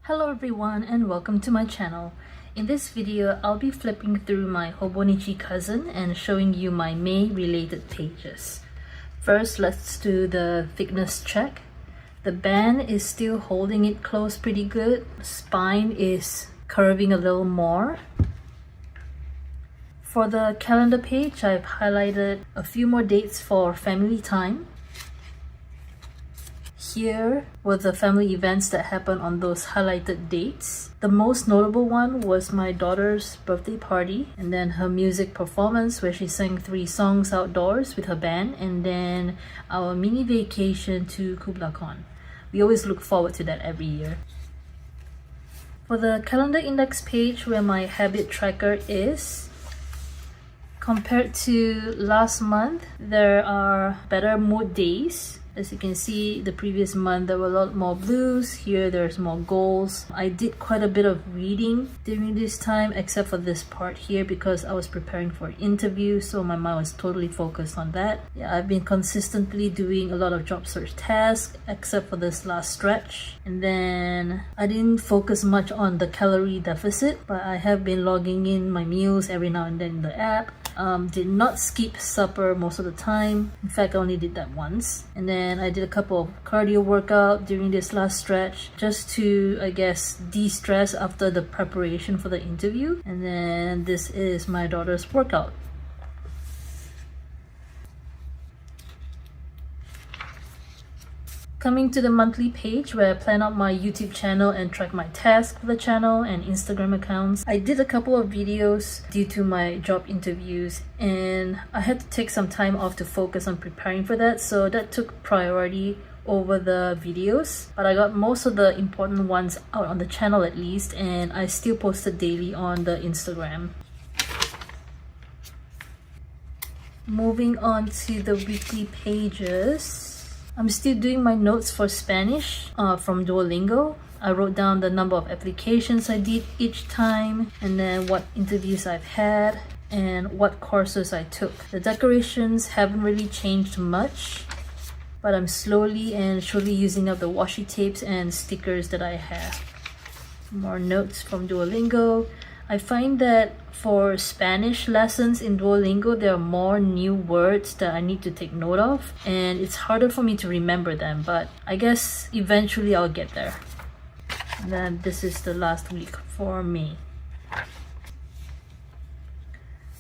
Hello everyone and welcome to my channel. In this video, I'll be flipping through my Hobonichi cousin and showing you my May related pages. First, let's do the thickness check. The band is still holding it close pretty good. Spine is curving a little more. For the calendar page, I've highlighted a few more dates for family time. Here were the family events that happened on those highlighted dates. The most notable one was my daughter's birthday party, and then her music performance where she sang 3 songs outdoors with her band, and then our mini vacation to Kubla Khan. We always look forward to that every year. For the calendar index page where my habit tracker is, compared to last month, there are better mood days. As you can see, the previous month there were a lot more blues. Here there's more golds. I did quite a bit of reading during this time, except for this part here because I was preparing for an interview, so my mind was totally focused on that. Yeah, I've been consistently doing a lot of job search tasks, except for this last stretch. And then I didn't focus much on the calorie deficit, but I have been logging in my meals every now and then in the app. Did not skip supper most of the time. In fact, I only did that once. And then I did a couple of cardio workout during this last stretch just to, I guess, de-stress after the preparation for the interview. And then this is my daughter's workout. Coming to the monthly page where I plan out my YouTube channel and track my tasks for the channel and Instagram accounts. I did a couple of videos due to my job interviews and I had to take some time off to focus on preparing for that, so that took priority over the videos. But I got most of the important ones out on the channel at least, and I still posted daily on the Instagram. Moving on to the weekly pages. I'm still doing my notes for Spanish from Duolingo. I wrote down the number of applications I did each time, and then what interviews I've had, and what courses I took. The decorations haven't really changed much, but I'm slowly and surely using up the washi tapes and stickers that I have. More notes from Duolingo. I find that for Spanish lessons in Duolingo, there are more new words that I need to take note of, and it's harder for me to remember them, but I guess eventually I'll get there. And then this is the last week for me.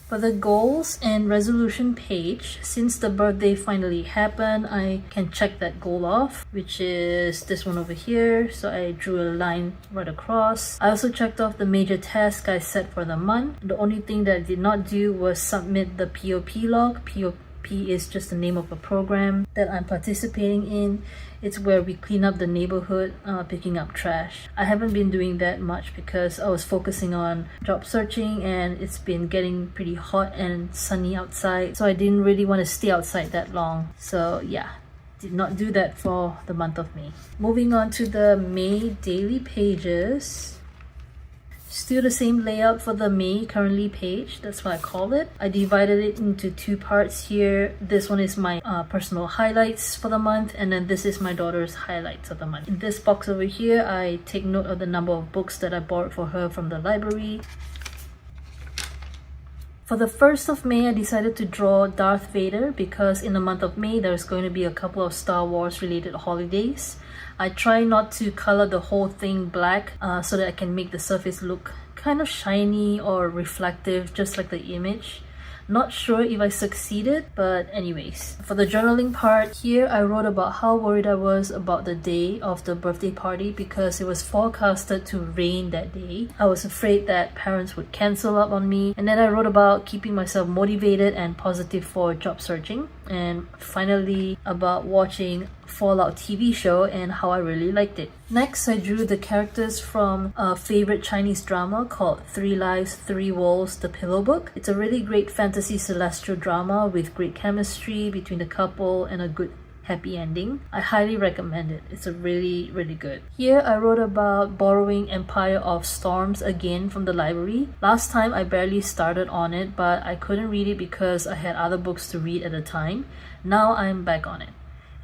For the goals and resolution page, since the birthday finally happened, I can check that goal off, which is this one over here. So I drew a line right across. I also checked off the major task I set for the month. The only thing that I did not do was submit the POP log. POP is just the name of a program that I'm participating in. It's where we clean up the neighborhood, picking up trash. I haven't been doing that much because I was focusing on job searching and it's been getting pretty hot and sunny outside, so I didn't really want to stay outside that long. So yeah, did not do that for the month of May. Moving on to the May daily pages. Still the same layout for the May currently page, that's what I call it. I divided it into 2 parts here. This one is my personal highlights for the month, and then this is my daughter's highlights of the month. In this box over here, I take note of the number of books that I bought for her from the library. For the 1st of May, I decided to draw Darth Vader because in the month of May, there's going to be a couple of Star Wars related holidays. I try not to color the whole thing black so that I can make the surface look kind of shiny or reflective, just like the image. Not sure if I succeeded, but anyways. For the journaling part, here I wrote about how worried I was about the day of the birthday party because it was forecasted to rain that day. I was afraid that parents would cancel up on me. And then I wrote about keeping myself motivated and positive for job searching. And finally about watching Fallout TV show and how I really liked it. Next, I drew the characters from a favorite Chinese drama called 3 Lives, 3 Wolves, The Pillow Book. It's a really great fantasy celestial drama with great chemistry between the couple and a good happy ending. I highly recommend it. It's a really good. Here I wrote about borrowing Empire of Storms again from the library. Last time I barely started on it, but I couldn't read it because I had other books to read at the time. Now I'm back on it.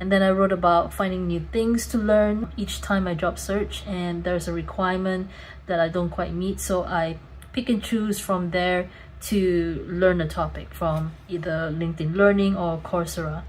And then I wrote about finding new things to learn each time I job search, and there's a requirement that I don't quite meet, so I pick and choose from there to learn a topic from either LinkedIn Learning or Coursera.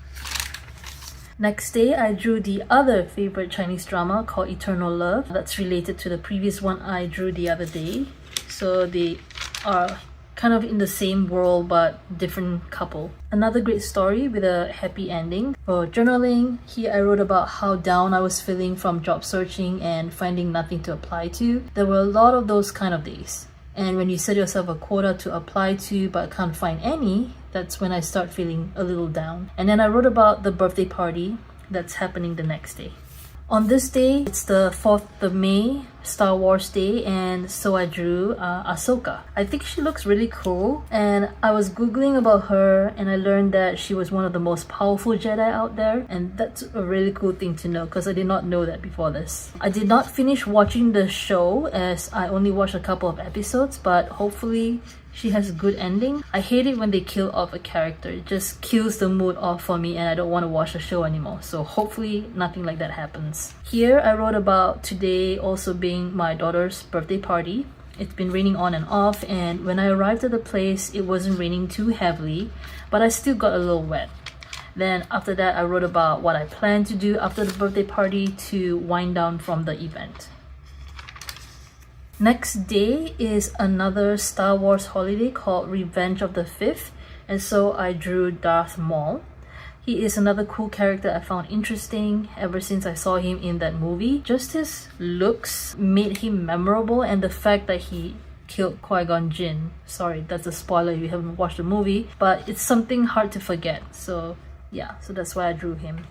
Next day, I drew the other favorite Chinese drama called Eternal Love. That's related to the previous one I drew the other day. So they are kind of in the same world but different couple. Another great story with a happy ending. For journaling, here I wrote about how down I was feeling from job searching and finding nothing to apply to. There were a lot of those kind of days. And when you set yourself a quota to apply to but can't find any, that's when I start feeling a little down. And then I wrote about the birthday party that's happening the next day. On this day, it's the 4th of May, Star Wars Day, and so I drew Ahsoka. I think she looks really cool, and I was googling about her and I learned that she was one of the most powerful Jedi out there, and that's a really cool thing to know because I did not know that before this. I did not finish watching the show as I only watched a couple of episodes, but hopefully she has a good ending. I hate it when they kill off a character. It just kills the mood off for me and I don't want to watch the show anymore. So hopefully nothing like that happens. Here I wrote about today also being my daughter's birthday party. It's been raining on and off, and when I arrived at the place it wasn't raining too heavily, but I still got a little wet. Then after that I wrote about what I plan to do after the birthday party to wind down from the event. Next day is another Star Wars holiday called Revenge of the Fifth, and so I drew Darth Maul. He is another cool character I found interesting ever since I saw him in that movie. Just his looks made him memorable, and the fact that he killed Qui-Gon Jinn. Sorry, that's a spoiler if you haven't watched the movie, but it's something hard to forget. So yeah, so that's why I drew him.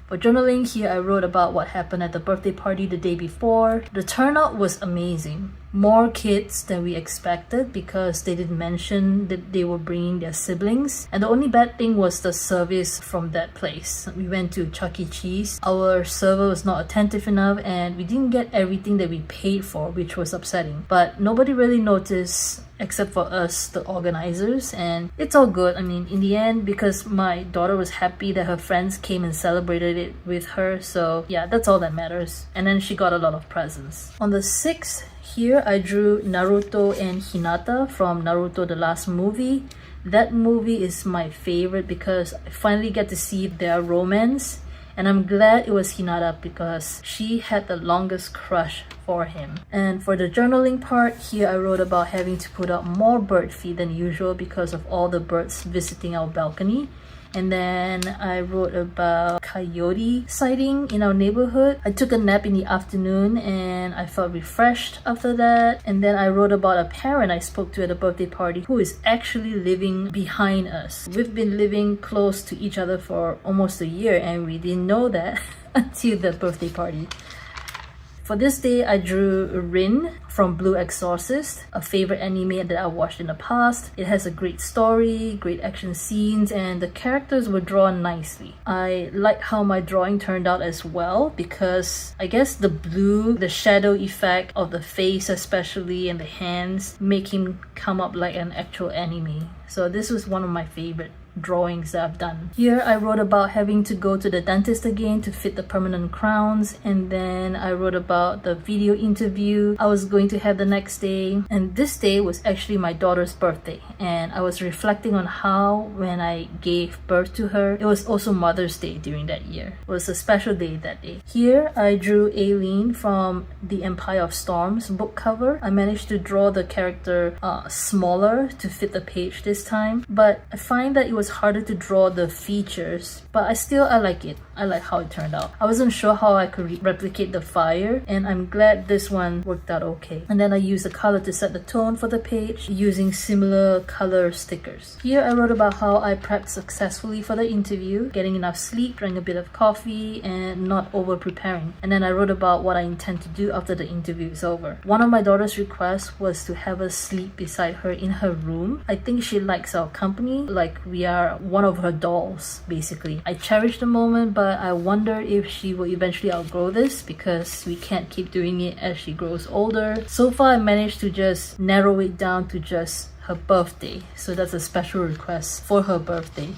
For journaling, here I wrote about what happened at the birthday party the day before. The turnout was amazing. More kids than we expected because they didn't mention that they were bringing their siblings. And the only bad thing was the service from that place. We went to Chuck E. Cheese. Our server was not attentive enough and we didn't get everything that we paid for, which was upsetting. But nobody really noticed except for us, the organizers, and it's all good. I mean, in the end, because my daughter was happy that her friends came and celebrated it with her, so yeah, that's all that matters. And then she got a lot of presents. On the 6th, here I drew Naruto and Hinata from Naruto the Last Movie. That movie is my favorite because I finally get to see their romance. And I'm glad it was Hinata because she had the longest crush for him. And for the journaling part, here I wrote about having to put up more bird feed than usual because of all the birds visiting our balcony. And then I wrote about coyote sighting in our neighborhood. I took a nap in the afternoon and I felt refreshed after that. And then I wrote about a parent I spoke to at a birthday party who is actually living behind us. We've been living close to each other for almost a year and we didn't know that until the birthday party. For this day, I drew Rin from Blue Exorcist, a favorite anime that I watched in the past. It has a great story, great action scenes, and the characters were drawn nicely. I like how my drawing turned out as well because I guess the blue, the shadow effect of the face especially and the hands make him come up like an actual anime. So this was one of my favorite drawings that I've done. Here I wrote about having to go to the dentist again to fit the permanent crowns, and then I wrote about the video interview I was going to have the next day. And this day was actually my daughter's birthday, and I was reflecting on how when I gave birth to her, it was also Mother's Day during that year. It was a special day that day. Here I drew Aileen from the Empire of Storms book cover. I managed to draw the character smaller to fit the page this time, but I find that it was harder to draw the features, but I like it. I like how it turned out. I wasn't sure how I could replicate the fire, and I'm glad this one worked out okay. And then I used the color to set the tone for the page using similar color stickers. Here I wrote about how I prepped successfully for the interview, getting enough sleep, drank a bit of coffee, and not over preparing. And then I wrote about what I intend to do after the interview is over. One of my daughter's requests was to have us sleep beside her in her room. I think she likes our company, like we are one of her dolls, basically. I cherish the moment, but I wonder if she will eventually outgrow this because we can't keep doing it as she grows older. So far, I managed to just narrow it down to just her birthday. So that's a special request for her birthday.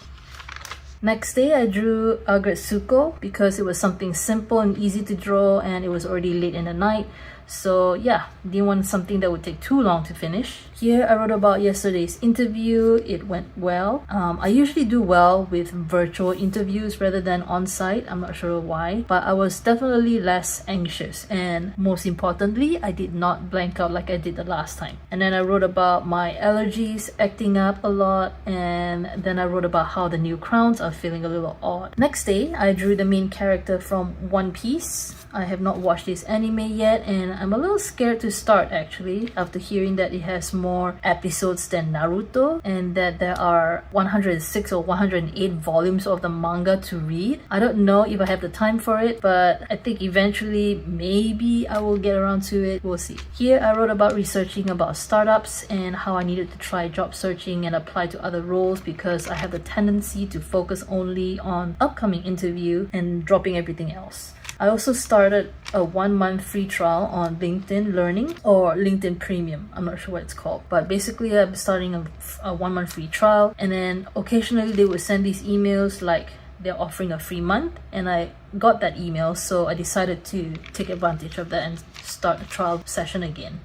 Next day, I drew Agretsuko because it was something simple and easy to draw, and it was already late in the night. So yeah, didn't want something that would take too long to finish. Here I wrote about yesterday's interview. It went well. I usually do well with virtual interviews rather than on-site. I'm not sure why, but I was definitely less anxious, and most importantly, I did not blank out like I did the last time. And then I wrote about my allergies acting up a lot, and then I wrote about how the new crowns are feeling a little odd. Next day, I drew the main character from One Piece. I have not watched this anime yet, and I'm a little scared to start actually after hearing that it has more episodes than Naruto and that there are 106 or 108 volumes of the manga to read. I don't know if I have the time for it, but I think eventually maybe I will get around to it. We'll see. Here I wrote about researching about startups and how I needed to try job searching and apply to other roles because I have the tendency to focus only on upcoming interview and dropping everything else. I also started a 1-month free trial on LinkedIn Learning or LinkedIn Premium. I'm not sure what it's called. But basically, I'm starting a 1-month free trial. And then occasionally they would send these emails like they're offering a free month. And I got that email, so I decided to take advantage of that and start the trial session again.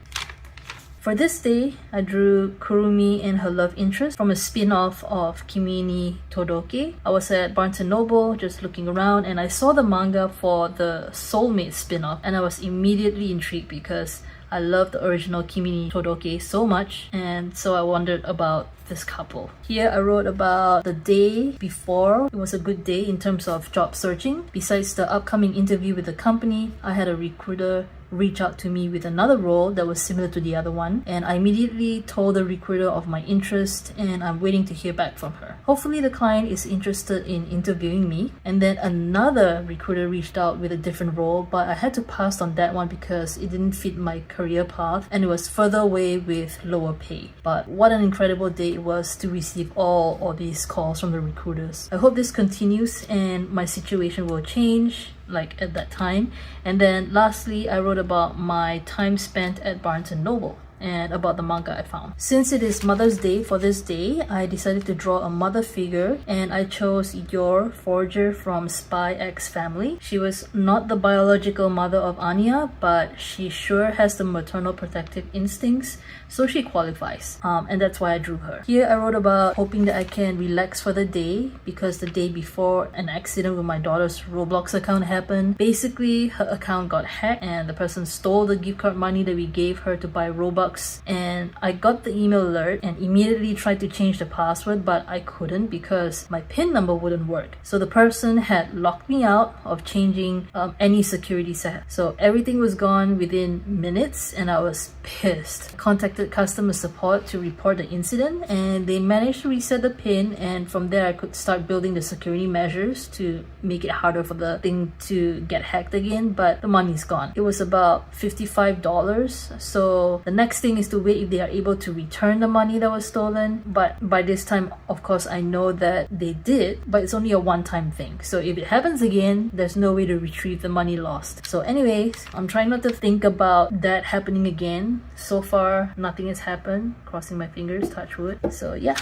For this day, I drew Kurumi and her love interest from a spin-off of Kimi ni Todoke. I was at Barnes & Noble just looking around and I saw the manga for the Soulmate spin-off, and I was immediately intrigued because I love the original Kimi ni Todoke so much, and so I wondered about this couple. Here I wrote about the day before. It was a good day in terms of job searching. Besides the upcoming interview with the company, I had a recruiter reach out to me with another role that was similar to the other one, and I immediately told the recruiter of my interest, and I'm waiting to hear back from her. Hopefully the client is interested in interviewing me. And then another recruiter reached out with a different role, but I had to pass on that one because it didn't fit my career path and it was further away with lower pay. But what an incredible day it was to receive all of these calls from the recruiters. I hope this continues and my situation will change like at that time. And then lastly, I wrote about my time spent at Barnes & Noble and about the manga I found. Since it is Mother's Day, for this day, I decided to draw a mother figure, and I chose Yor Forger from Spy X Family. She was not the biological mother of Anya, but she sure has the maternal protective instincts, so she qualifies. And that's why I drew her. Here I wrote about hoping that I can relax for the day because the day before an accident with my daughter's Roblox account happened. Basically, her account got hacked and the person stole the gift card money that we gave her to buy Robux, and I got the email alert and immediately tried to change the password, but I couldn't because my PIN number wouldn't work. So the person had locked me out of changing any security set. So everything was gone within minutes and I was pissed. I contacted customer support to report the incident and they managed to reset the PIN, and from there I could start building the security measures to make it harder for the thing to get hacked again, but the money's gone. It was about $55. So the next thing is to wait if they are able to return the money that was stolen. But by this time, of course, I know that they did, but it's only a one-time thing. So if it happens again, there's no way to retrieve the money lost. So anyways, I'm trying not to think about that happening again. So far, nothing has happened. Crossing my fingers, touch wood. So yeah.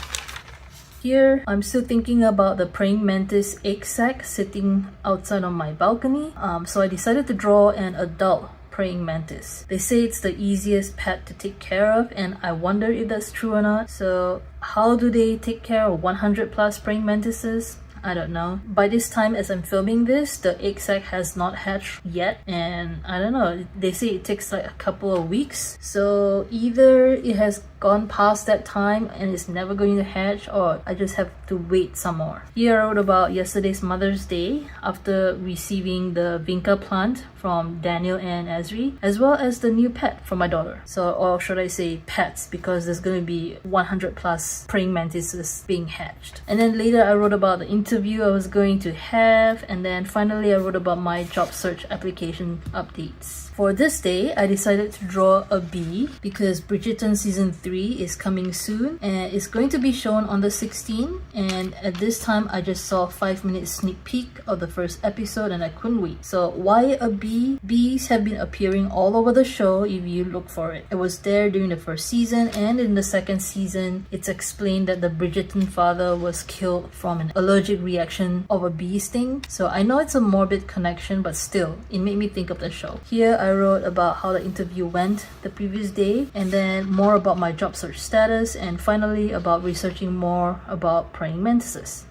Here, I'm still thinking about the praying mantis egg sac sitting outside on my balcony. So I decided to draw an adult praying mantis. They say it's the easiest pet to take care of, and I wonder if that's true or not. So how do they take care of 100 plus praying mantises? I don't know. By this time as I'm filming this, the egg sac has not hatched yet, and I don't know, they say it takes like a couple of weeks. So either it has gone past that time and it's never going to hatch, or I just have to wait some more. Here I wrote about yesterday's Mother's Day after receiving the vinca plant from Daniel and Esri, as well as the new pet from my daughter. So, or should I say pets, because there's going to be 100 plus praying mantises being hatched. And then later I wrote about the interview I was going to have, and then finally I wrote about my job search application updates. For this day, I decided to draw a bee because Bridgerton season 3 is coming soon and it's going to be shown on the 16th, and at this time I just saw a 5-minute sneak peek of the first episode and I couldn't wait. So why a bee? Bees have been appearing all over the show if you look for it. It was there during the first season, and in the second season it's explained that the Bridgerton father was killed from an allergic reaction of a bee sting. So I know it's a morbid connection, but still it made me think of the show. Here I wrote about how the interview went the previous day, and then more about my job search status, and finally about researching more about praying mantises.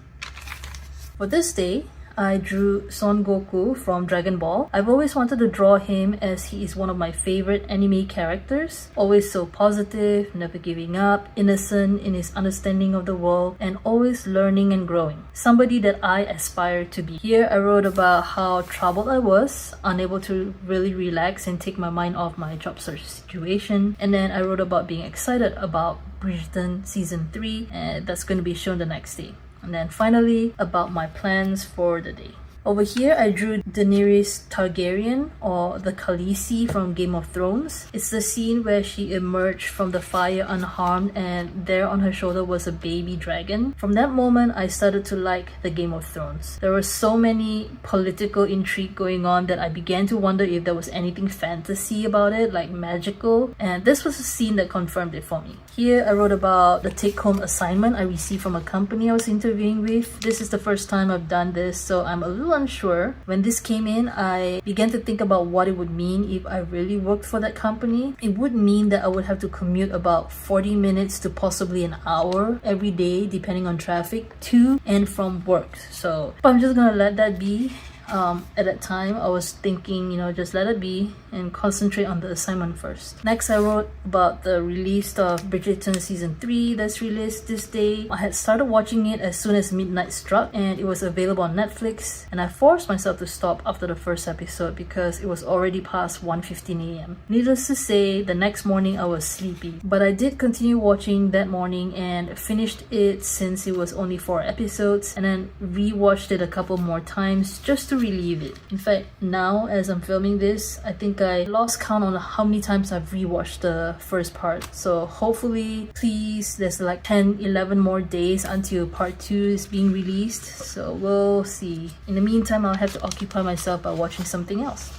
For this day, I drew Son Goku from Dragon Ball. I've always wanted to draw him as he is one of my favorite anime characters. Always so positive, never giving up, innocent in his understanding of the world, and always learning and growing. Somebody that I aspire to be. Here I wrote about how troubled I was, unable to really relax and take my mind off my job search situation. And then I wrote about being excited about Bridgerton season 3, and that's going to be shown the next day. And then finally, about my plans for the day. Over here, I drew Daenerys Targaryen, or the Khaleesi from Game of Thrones. It's the scene where she emerged from the fire unharmed, and there on her shoulder was a baby dragon. From that moment, I started to like the Game of Thrones. There was so many political intrigue going on that I began to wonder if there was anything fantasy about it, like magical. And this was a scene that confirmed it for me. Here, I wrote about the take-home assignment I received from a company I was interviewing with. This is the first time I've done this, so I'm a little unsure. When this came in, I began to think about what it would mean if I really worked for that company. It would mean that I would have to commute about 40 minutes to possibly an hour every day, depending on traffic, to and from work. So I'm just gonna let that be. At that time, I was thinking, just let it be and concentrate on the assignment first. Next, I wrote about the release of Bridgerton season 3 that's released this day. I had started watching it as soon as midnight struck, and it was available on Netflix, and I forced myself to stop after the first episode because it was already past 1:15 a.m. Needless to say, the next morning I was sleepy, but I did continue watching that morning and finished it since it was only 4 episodes, and then rewatched it a couple more times just to relieve it. In fact, now as I'm filming this, I think I lost count on how many times I've rewatched the first part. So hopefully, please, there's like 10-11 more days until part 2 is being released, so we'll see. In the meantime, I'll have to occupy myself by watching something else.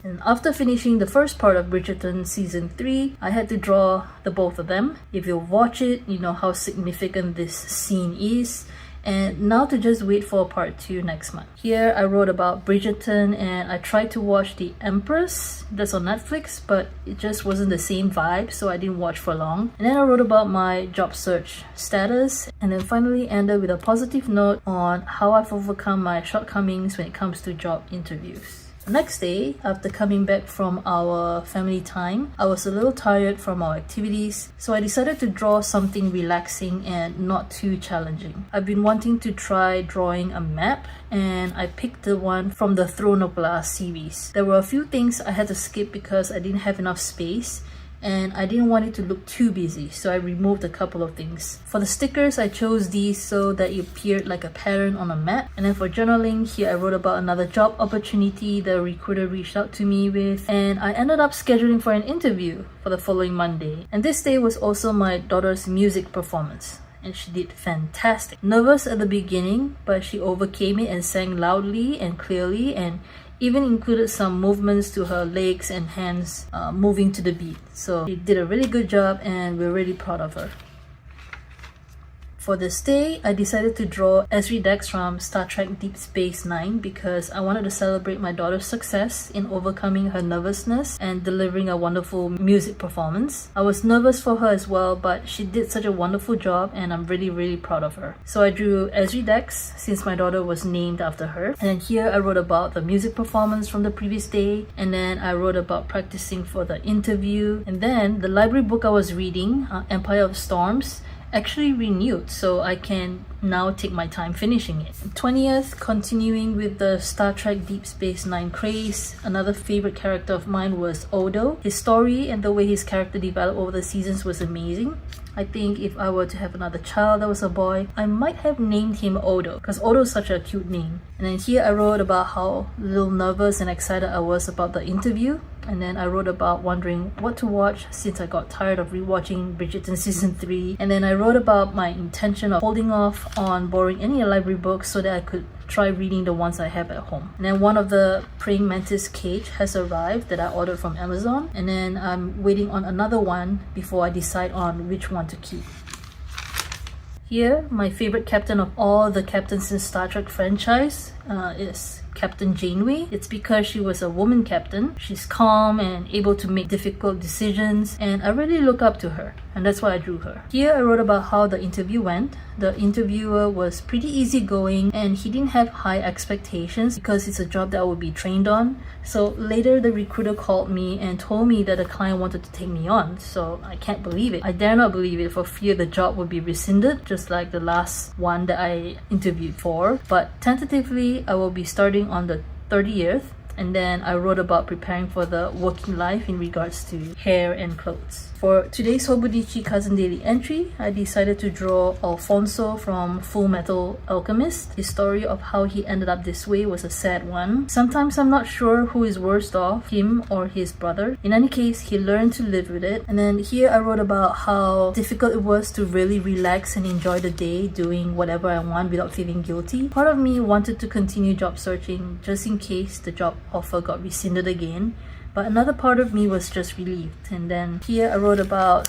And after finishing the first part of Bridgerton season 3, I had to draw the both of them. If you watch it, you know how significant this scene is. And now to just wait for part 2 next month. Here I wrote about Bridgerton, and I tried to watch The Empress, that's on Netflix, but it just wasn't the same vibe, so I didn't watch for long. And then I wrote about my job search status, and then finally ended with a positive note on how I've overcome my shortcomings when it comes to job interviews. Next day, after coming back from our family time, I was a little tired from our activities, so I decided to draw something relaxing and not too challenging. I've been wanting to try drawing a map, and I picked the one from the Throne of Glass series. There were a few things I had to skip because I didn't have enough space, and I didn't want it to look too busy, so I removed a couple of things. For the stickers, I chose these so that it appeared like a pattern on a map. And then for journaling, here I wrote about another job opportunity the recruiter reached out to me with, and I ended up scheduling for an interview for the following Monday. And this day was also my daughter's music performance, and she did fantastic. Nervous at the beginning, but she overcame it and sang loudly and clearly, and even included some movements to her legs and hands moving to the beat. So she did a really good job, and we're really proud of her. For this day, I decided to draw Ezri Dex from Star Trek Deep Space Nine because I wanted to celebrate my daughter's success in overcoming her nervousness and delivering a wonderful music performance. I was nervous for her as well, but she did such a wonderful job, and I'm really proud of her. So I drew Ezri Dex since my daughter was named after her. And then here I wrote about the music performance from the previous day, and then I wrote about practicing for the interview, and then the library book I was reading, Empire of Storms, actually renewed, so I can now take my time finishing it. 20th, continuing with the Star Trek Deep Space Nine craze, another favorite character of mine was Odo. His story and the way his character developed over the seasons was amazing. I think if I were to have another child that was a boy, I might have named him Odo, because Odo is such a cute name. And then here I wrote about how little nervous and excited I was about the interview. And then I wrote about wondering what to watch since I got tired of rewatching Bridgerton season 3. And then I wrote about my intention of holding off on borrowing any library books so that I could try reading the ones I have at home. And then one of the praying mantis cage has arrived that I ordered from Amazon. And then I'm waiting on another one before I decide on which one to keep. Here, my favorite captain of all the captains in Star Trek franchise is Captain Janeway. It's because she was a woman captain. She's calm and able to make difficult decisions, and I really look up to her, and that's why I drew her. Here I wrote about how the interview went. The interviewer was pretty easygoing and he didn't have high expectations because it's a job that I would be trained on. So later the recruiter called me and told me that the client wanted to take me on. So I can't believe it. I dare not believe it for fear the job would be rescinded, just like the last one that I interviewed for. But tentatively I will be starting on the 30th. And then I wrote about preparing for the working life in regards to hair and clothes. For today's Hobonichi Cousin Daily entry, I decided to draw Alfonso from Full Metal Alchemist. His story of how he ended up this way was a sad one. Sometimes I'm not sure who is worst off, him or his brother. In any case, he learned to live with it. And then here I wrote about how difficult it was to really relax and enjoy the day doing whatever I want without feeling guilty. Part of me wanted to continue job searching just in case the job offer got rescinded again. But another part of me was just relieved. And then here I wrote about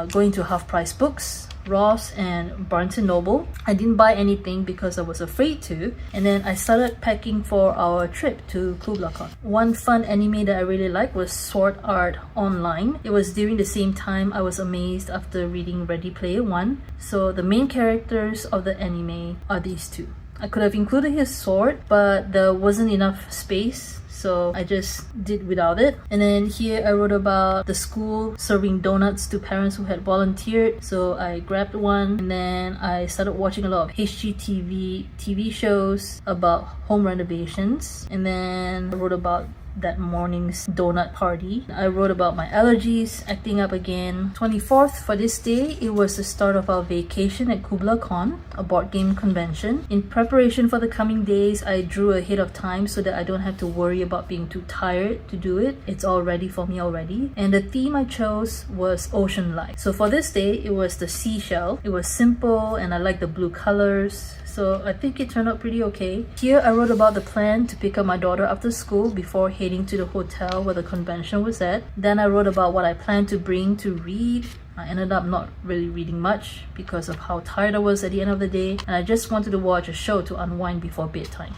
going to half-price books, Ross and Barnes & Noble. I didn't buy anything because I was afraid to. And then I started packing for our trip to Kubla Khan. One fun anime that I really liked was Sword Art Online. It was during the same time I was amazed after reading Ready Player One. So the main characters of the anime are these two. I could have included his sword, but there wasn't enough space, so I just did without it. And then here I wrote about the school serving donuts to parents who had volunteered, so I grabbed one. And then I started watching a lot of HGTV TV shows about home renovations. And then I wrote about that morning's donut party. I wrote about my allergies acting up again. 24th, for this day, it was the start of our vacation at Kubla Khan, a board game convention. In preparation for the coming days, I drew ahead of time so that I don't have to worry about being too tired to do it. It's all ready for me already. And the theme I chose was ocean life. So for this day, it was the seashell. It was simple and I like the blue colors. So I think it turned out pretty okay. Here I wrote about the plan to pick up my daughter after school before heading to the hotel where the convention was at. Then I wrote about what I planned to bring to read. I ended up not really reading much because of how tired I was at the end of the day, and I just wanted to watch a show to unwind before bedtime.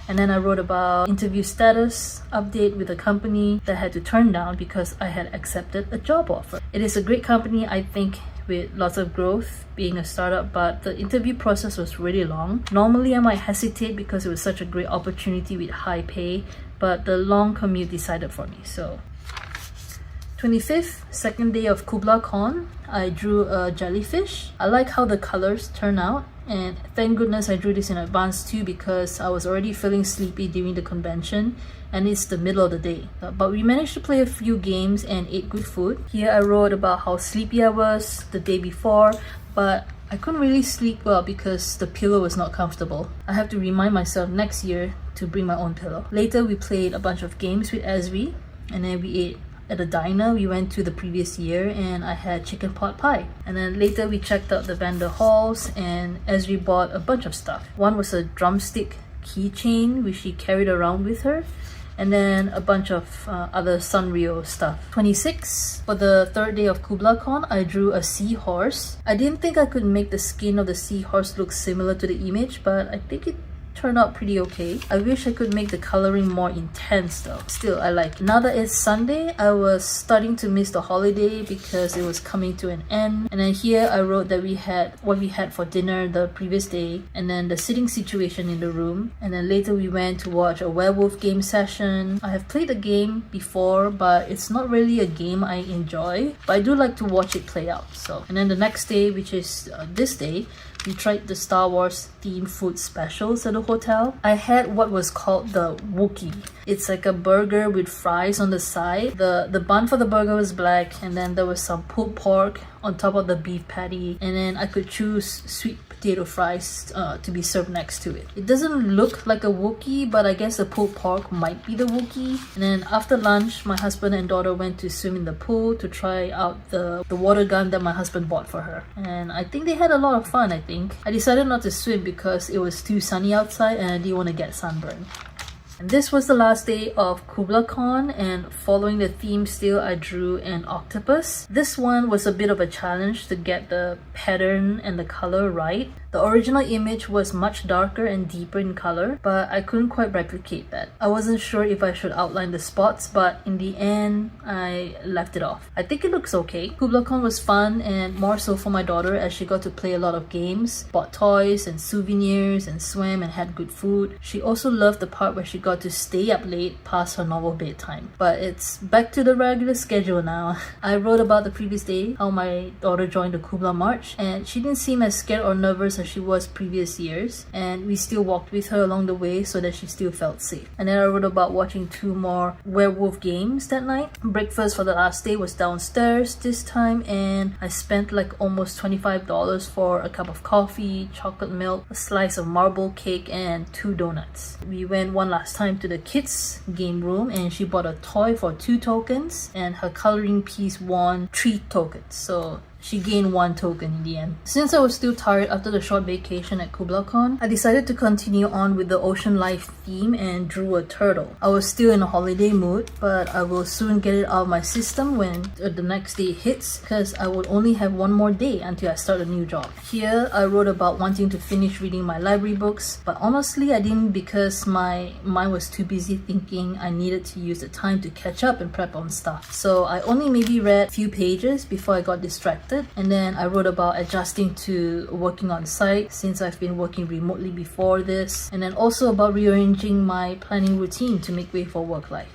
And then I wrote about interview status update with a company that I had to turn down because I had accepted a job offer. It is a great company, I think, with lots of growth, being a startup, but the interview process was really long. Normally I might hesitate because it was such a great opportunity with high pay, but the long commute decided for me. So 25th, second day of Kubla Khan, I drew a jellyfish. I like how the colors turn out, and thank goodness I drew this in advance too because I was already feeling sleepy during the convention and it's the middle of the day. But we managed to play a few games and ate good food. Here I wrote about how sleepy I was the day before, but I couldn't really sleep well because the pillow was not comfortable. I have to remind myself next year to bring my own pillow. Later we played a bunch of games with Esri, and then we ate at a diner we went to the previous year, and I had chicken pot pie. And then later we checked out the vendor halls and Esri bought a bunch of stuff. One was a drumstick keychain which she carried around with her, and then a bunch of other Sanrio stuff. 26, for the third day of Kubla Khan, I drew a seahorse. I didn't think I could make the skin of the seahorse look similar to the image, but I think it turned out pretty okay. I wish I could make the coloring more intense though. Still, I like it. Now that it's Sunday, I was starting to miss the holiday because it was coming to an end. And then here I wrote that we had what we had for dinner the previous day, and then the sitting situation in the room. And then later we went to watch a werewolf game session. I have played the game before, but it's not really a game I enjoy, but I do like to watch it play out. So, and then the next day, which is this day, we tried the Star Wars themed food specials at the hotel. I had what was called the Wookiee. It's like a burger with fries on the side. The bun for the burger was black, and then there was some pulled pork on top of the beef patty, and then I could choose sweet potato fries to be served next to it. It doesn't look like a Wookiee, but I guess the pulled pork might be the Wookiee. And then after lunch, my husband and daughter went to swim in the pool to try out the water gun that my husband bought for her. And I think they had a lot of fun, I think. I decided not to swim because it was too sunny outside and I didn't want to get sunburned. And this was the last day of KublaCon, and following the theme still, I drew an octopus. This one was a bit of a challenge to get the pattern and the color right. The original image was much darker and deeper in color, but I couldn't quite replicate that. I wasn't sure if I should outline the spots, but in the end, I left it off. I think it looks okay. KublaCon was fun, and more so for my daughter as she got to play a lot of games, bought toys and souvenirs, and swam and had good food. She also loved the part where she got to stay up late past her normal bedtime. But it's back to the regular schedule now. I wrote about the previous day, how my daughter joined the Kubla March, and she didn't seem as scared or nervous as she was previous years, and we still walked with her along the way so that she still felt safe. And then I wrote about watching 2 more werewolf games that night. Breakfast for the last day was downstairs this time, and I spent like almost $25 for a cup of coffee, chocolate milk, a slice of marble cake, and 2 donuts. We went one last time to the kids game room, and she bought a toy for 2 tokens, and her coloring piece won 3 tokens. So she gained 1 token in the end. Since I was still tired after the short vacation at KublaCon, I decided to continue on with the ocean life theme and drew a turtle. I was still in a holiday mood, but I will soon get it out of my system when the next day hits, because I would only have 1 more day until I start a new job. Here, I wrote about wanting to finish reading my library books, but honestly, I didn't because my mind was too busy thinking I needed to use the time to catch up and prep on stuff. So I only maybe read a few pages before I got distracted. And then I wrote about adjusting to working on site since I've been working remotely before this, and then also about rearranging my planning routine to make way for work life.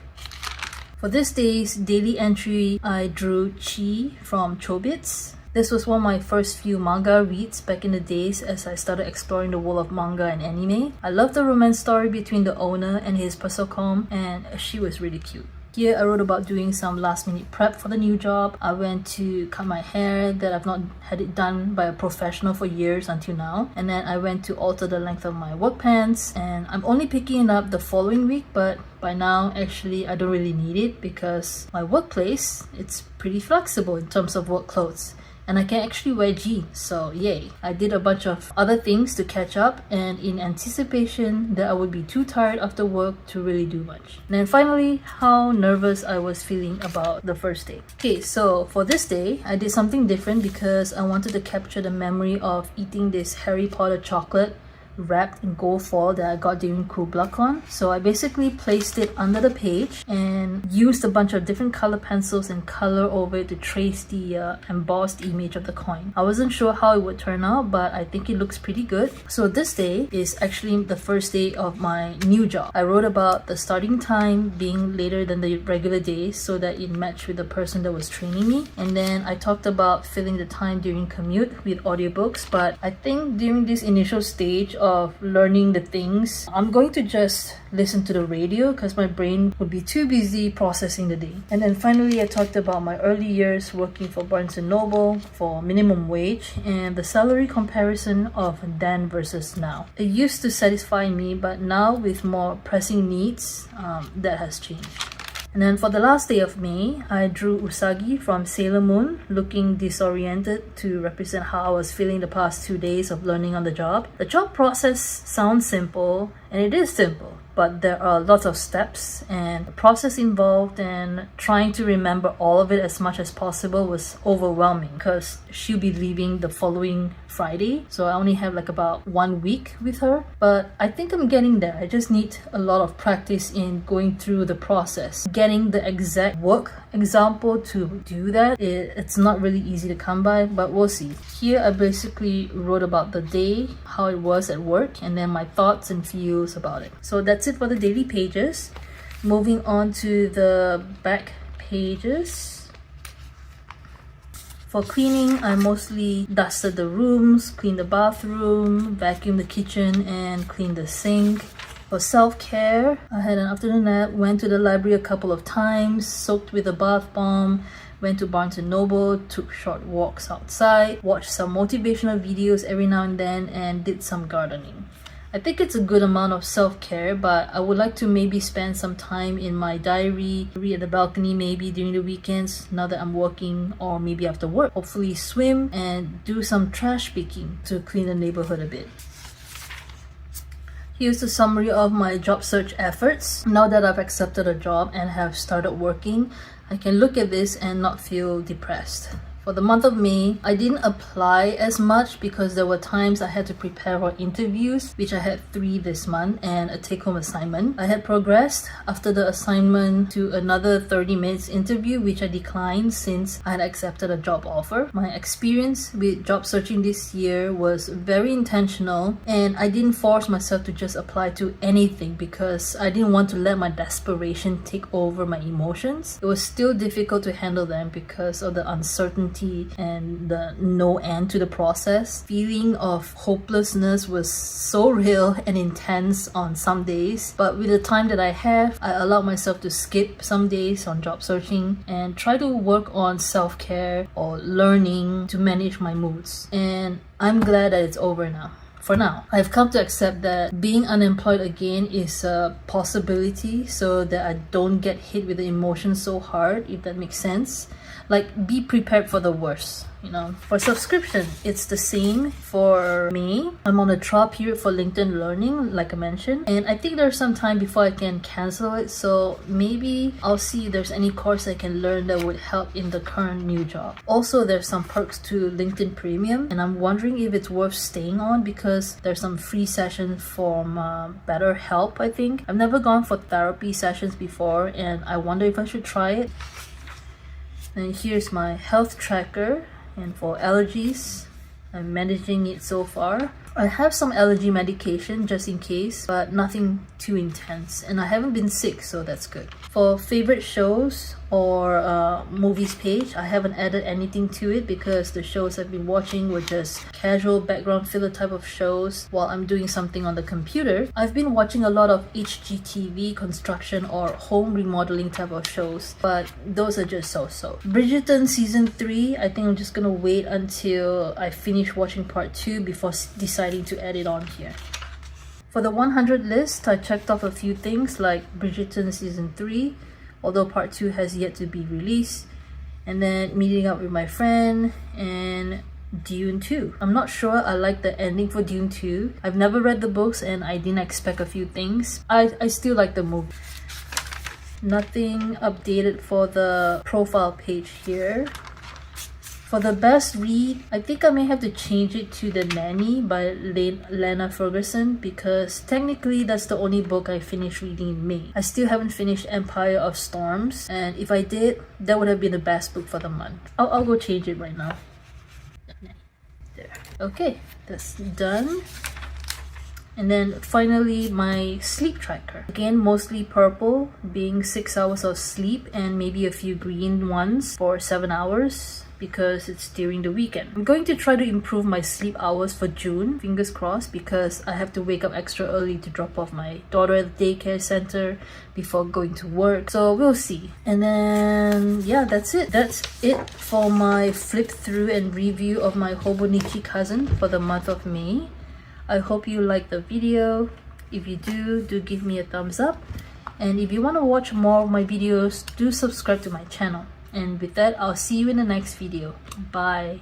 For this day's daily entry, I drew Chi from Chobits. This was one of my first few manga reads back in the days as I started exploring the world of manga and anime. I loved the romance story between the owner and his Pasocom, and she was really cute. Here I wrote about doing some last minute prep for the new job. I went to cut my hair that I've not had it done by a professional for years until now. And then I went to alter the length of my work pants, and I'm only picking it up the following week, but by now actually I don't really need it because my workplace, it's pretty flexible in terms of work clothes. And I can actually wear jeans, so yay. I did a bunch of other things to catch up, and in anticipation that I would be too tired after work to really do much. And then finally, how nervous I was feeling about the first day. Okay, so for this day, I did something different because I wanted to capture the memory of eating this Harry Potter chocolate wrapped in gold foil that I got during KublaCon. So I basically placed it under the page and used a bunch of different color pencils and color over it to trace the embossed image of the coin. I wasn't sure how it would turn out, but I think it looks pretty good. So this day is actually the first day of my new job. I wrote about the starting time being later than the regular days so that it matched with the person that was training me. And then I talked about filling the time during commute with audiobooks, but I think during this initial stage of learning the things, I'm going to just listen to the radio because my brain would be too busy processing the day. And then finally, I talked about my early years working for Barnes & Noble for minimum wage and the salary comparison of then versus now. It used to satisfy me, but now with more pressing needs, that has changed. And then for the last day of May, I drew Usagi from Sailor Moon, looking disoriented to represent how I was feeling the past 2 days of learning on the job. The job process sounds simple, and it is simple. but there are lots of steps and the process involved, and trying to remember all of it as much as possible was overwhelming because she'll be leaving the following Friday, so I only have like about 1 week with her. But I think I'm getting there. I just need a lot of practice in going through the process. Getting the exact work example to do that, it's not really easy to come by, but we'll see. Here I basically wrote about the day, how it was at work, and then my thoughts and feels about it. So that's it for the daily pages. Moving on to the back pages. For cleaning, I mostly dusted the rooms, cleaned the bathroom, vacuumed the kitchen, and cleaned the sink. For self-care, I had an afternoon nap, went to the library a couple of times, soaked with a bath bomb, went to Barnes & Noble, took short walks outside, watched some motivational videos every now and then, and did some gardening. I think it's a good amount of self-care, but I would like to maybe spend some time in my diary, read at the balcony maybe during the weekends now that I'm working, or maybe after work. Hopefully swim and do some trash picking to clean the neighborhood a bit. Here's a summary of my job search efforts. Now that I've accepted a job and have started working, I can look at this and not feel depressed. For the month of May, I didn't apply as much because there were times I had to prepare for interviews, which I had 3 this month, and a take-home assignment. I had progressed after the assignment to another 30 minutes interview, which I declined since I had accepted a job offer. My experience with job searching this year was very intentional, and I didn't force myself to just apply to anything because I didn't want to let my desperation take over my emotions. It was still difficult to handle them because of the uncertainty and the no end to the process. Feeling of hopelessness was so real and intense on some days, but with the time that I have, I allow myself to skip some days on job searching and try to work on self-care or learning to manage my moods. And I'm glad that it's over now. For now, I've come to accept that being unemployed again is a possibility, so that I don't get hit with the emotions so hard, if that makes sense. Like, be prepared for the worst, you know. For subscription, it's the same for me. I'm on a trial period for LinkedIn Learning, like I mentioned, and I think there's some time before I can cancel it, so maybe I'll see if there's any course I can learn that would help in the current new job. Also, there's some perks to LinkedIn Premium, and I'm wondering if it's worth staying on because there's some free sessions from BetterHelp, I think. I've never gone for therapy sessions before, and I wonder if I should try it. And here's my health tracker, and for allergies, I'm managing it so far. I have some allergy medication just in case, but nothing too intense, and I haven't been sick, so that's good. For favorite shows or movies page, I haven't added anything to it because the shows I've been watching were just casual background filler type of shows while I'm doing something on the computer. I've been watching a lot of HGTV construction or home remodeling type of shows, but those are just so-so. Bridgerton season 3, I think I'm just gonna wait until I finish watching part 2 before deciding to add it on here. For the 100 list, I checked off a few things like Bridgerton season 3, although part 2 has yet to be released, and then meeting up with my friend, and Dune 2. I'm not sure I like the ending for Dune 2. I've never read the books and I didn't expect a few things. I still like the movie. Nothing updated for the profile page here. For the best read, I think I may have to change it to The Nanny by Lena Ferguson because technically that's the only book I finished reading in May. I still haven't finished Empire of Storms, and if I did, that would have been the best book for the month. I'll go change it right now. There. Okay, that's done. And then finally, my sleep tracker. Again, mostly purple, being 6 hours of sleep and maybe a few green ones for 7 hours because it's during the weekend. I'm going to try to improve my sleep hours for June, fingers crossed, because I have to wake up extra early to drop off my daughter at the daycare center before going to work. So we'll see. And then yeah, that's it. That's it for my flip through and review of my Hobonichi cousin for the month of May. I hope you liked the video. If you do give me a thumbs up. And if you want to watch more of my videos, do subscribe to my channel. And with that, I'll see you in the next video. Bye.